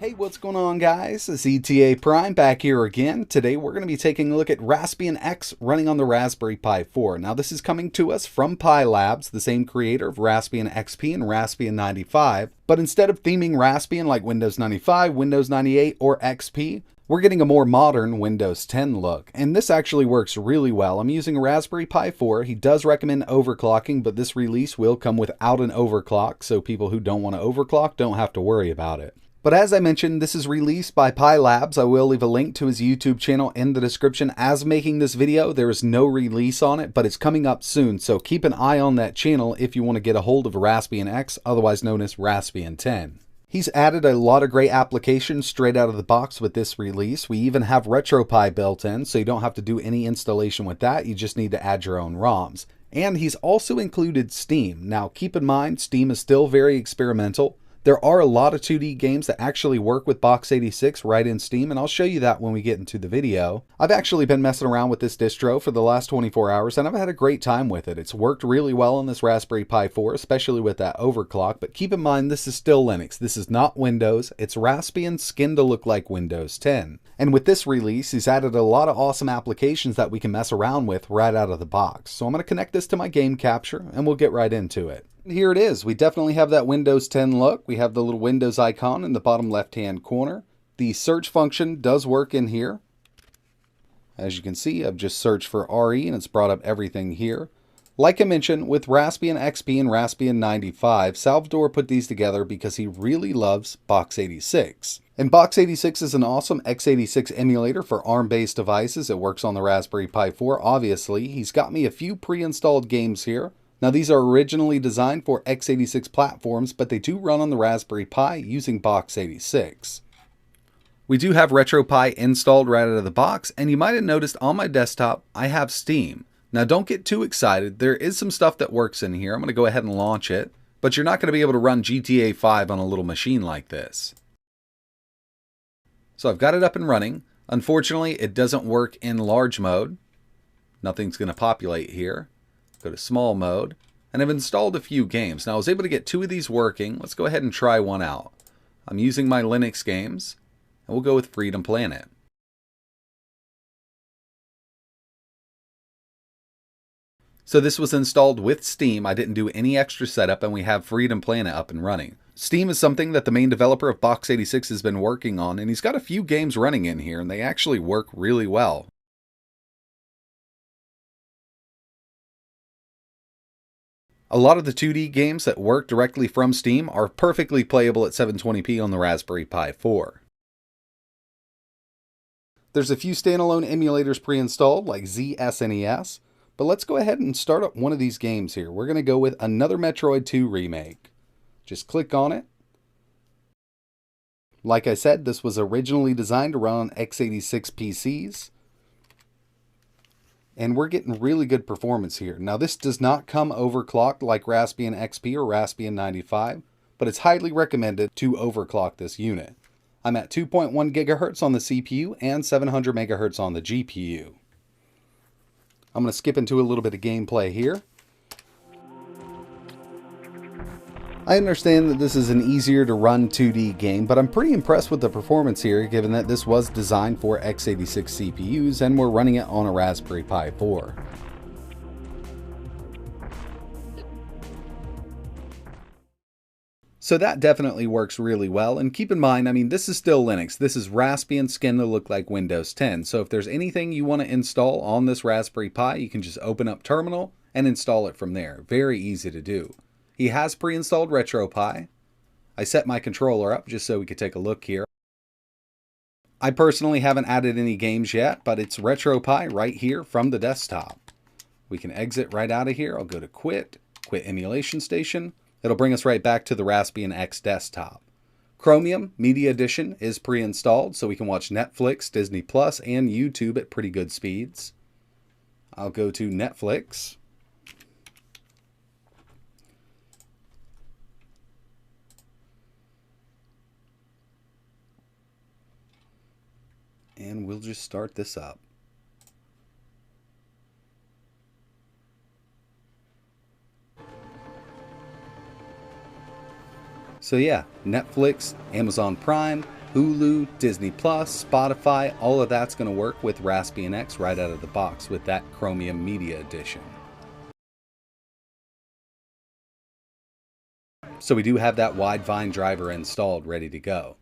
Hey, what's going on, guys? It's ETA Prime back here again. Today we're going to be taking a look at Raspbian X running on the Raspberry Pi 4. Now this is coming to us from PiLabs, the same creator of Raspbian XP and Raspbian 95. But instead of theming Raspbian like Windows 95, Windows 98, or XP, we're getting a more modern Windows 10 look. And this actually works really well. I'm using a Raspberry Pi 4. He does recommend overclocking, but this release will come without an overclock, so people who don't want to overclock don't have to worry about it. But as I mentioned, this is released by PiLabs. I will leave a link to his YouTube channel in the description. As making this video, there is no release on it, but it's coming up soon, so keep an eye on that channel if you want to get a hold of Raspbian X, otherwise known as Raspbian 10. He's added a lot of great applications straight out of the box with this release. We even have RetroPie built in, so you don't have to do any installation with that. You just need to add your own ROMs. And he's also included Steam. Now, keep in mind, Steam is still very experimental. There are a lot of 2D games that actually work with Box86 right in Steam, and I'll show you that when we get into the video. I've actually been messing around with this distro for the last 24 hours, and I've had a great time with it. It's worked really well on this Raspberry Pi 4, especially with that overclock, but keep in mind this is still Linux. This is not Windows. It's Raspbian skinned to look like Windows 10. And with this release, he's added a lot of awesome applications that we can mess around with right out of the box. So I'm going to connect this to my game capture, and we'll get right into it. Here it is. We definitely have that Windows 10 look. We have the little Windows icon in the bottom left-hand corner. The search function does work in here. As you can see, I've just searched for RE and it's brought up everything here. Like I mentioned, with Raspbian XP and Raspbian 95, Salvador put these together because he really loves Box86. And Box86 is an awesome x86 emulator for ARM-based devices. It works on the Raspberry Pi 4, obviously. He's got me a few pre-installed games here. Now these are originally designed for x86 platforms, but they do run on the Raspberry Pi using Box86. We do have RetroPie installed right out of the box, and you might have noticed on my desktop I have Steam. Now don't get too excited, there is some stuff that works in here. I'm going to go ahead and launch it, but you're not going to be able to run GTA 5 on a little machine like this. So I've got it up and running. Unfortunately, it doesn't work in large mode. Nothing's going to populate here. Go to small mode, and I've installed a few games. Now I was able to get 2 of these working. Let's go ahead and try one out. I'm using my Linux games, and we'll go with Freedom Planet. So this was installed with Steam. I didn't do any extra setup, and we have Freedom Planet up and running. Steam is something that the main developer of Box86 has been working on, and he's got a few games running in here, and they actually work really well. A lot of the 2D games that work directly from Steam are perfectly playable at 720p on the Raspberry Pi 4. There's a few standalone emulators pre-installed like ZSNES, but let's go ahead and start up one of these games here. We're going to go with another Metroid 2 remake. Just click on it. Like I said, this was originally designed to run on x86 PCs. And we're getting really good performance here. Now this does not come overclocked like Raspbian XP or Raspbian 95, but it's highly recommended to overclock this unit. I'm at 2.1 GHz on the CPU and 700 MHz on the GPU. I'm going to skip into a little bit of gameplay here. I understand that this is an easier to run 2D game, but I'm pretty impressed with the performance here given that this was designed for x86 CPUs and we're running it on a Raspberry Pi 4. So that definitely works really well, and keep in mind, I mean, this is still Linux. This is Raspbian skinned to look like Windows 10, so if there's anything you want to install on this Raspberry Pi, you can just open up Terminal and install it from there. Very easy to do. He has pre-installed RetroPie. I set my controller up just so we could take a look here. I personally haven't added any games yet, but it's RetroPie right here from the desktop. We can exit right out of here. I'll go to Quit Emulation Station. It'll bring us right back to the Raspbian X desktop. Chromium Media Edition is pre-installed, so we can watch Netflix, Disney Plus, and YouTube at pretty good speeds. I'll go to Netflix. And we'll just start this up. So yeah, Netflix, Amazon Prime, Hulu, Disney Plus, Spotify, all of that's going to work with Raspbian X right out of the box with that Chromium Media Edition. So we do have that wide vine driver installed, ready to go.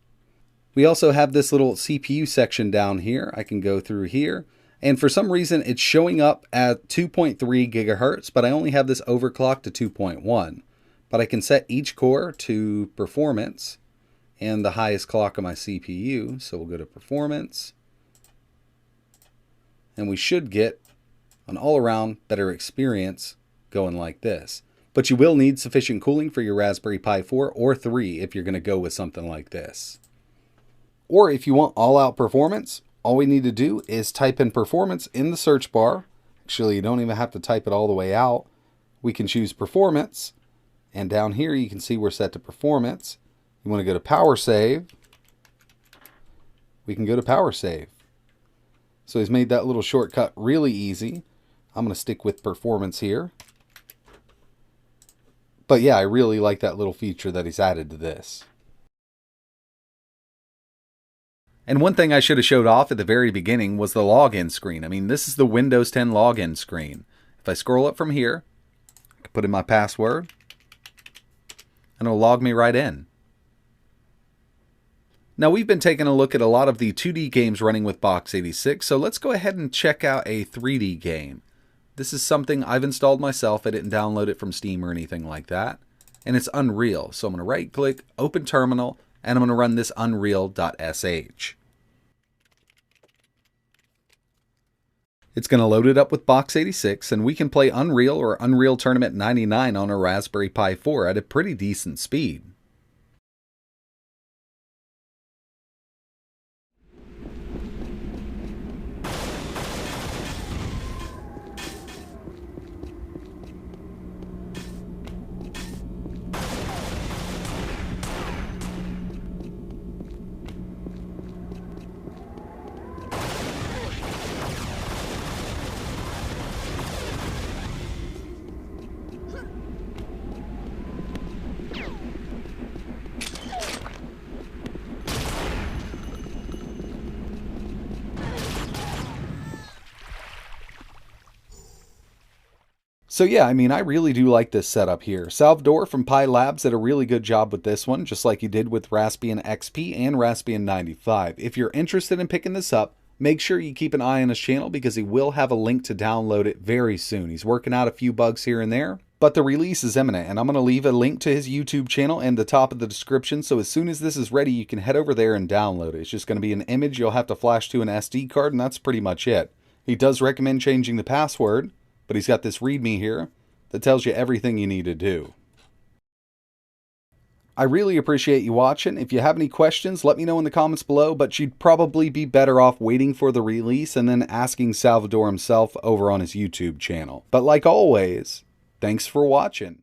We also have this little CPU section down here. I can go through here, and for some reason it's showing up at 2.3 gigahertz, but I only have this overclocked to 2.1. But I can set each core to performance and the highest clock of my CPU. So we'll go to performance, and we should get an all-around better experience going like this. But you will need sufficient cooling for your Raspberry Pi 4 or 3 if you're going to go with something like this. Or if you want all-out performance, all we need to do is type in performance in the search bar. Actually, you don't even have to type it all the way out. We can choose performance, and down here you can see we're set to performance. You want to go to power save. We can go to power save. So he's made that little shortcut really easy. I'm going to stick with performance here. But yeah, I really like that little feature that he's added to this. And one thing I should have showed off at the very beginning was the login screen. I mean, this is the Windows 10 login screen. If I scroll up from here, I can put in my password, and it'll log me right in. Now, we've been taking a look at a lot of the 2D games running with Box86, so let's go ahead and check out a 3D game. This is something I've installed myself. I didn't download it from Steam or anything like that. And it's Unreal. So I'm going to right-click, open terminal, and I'm going to run this unreal.sh. It's going to load it up with Box86, and we can play Unreal or Unreal Tournament 99 on a Raspberry Pi 4 at a pretty decent speed. So yeah, I mean, I really do like this setup here. Salvador from PiLabs did a really good job with this one, just like he did with Raspbian XP and Raspbian 95. If you're interested in picking this up, make sure you keep an eye on his channel because he will have a link to download it very soon. He's working out a few bugs here and there, but the release is imminent, and I'm going to leave a link to his YouTube channel in the top of the description, so as soon as this is ready, you can head over there and download it. It's just going to be an image you'll have to flash to an SD card, and that's pretty much it. He does recommend changing the password, but he's got this README here that tells you everything you need to do. I really appreciate you watching. If you have any questions, let me know in the comments below, but you'd probably be better off waiting for the release and then asking Salvador himself over on his YouTube channel. But like always, thanks for watching.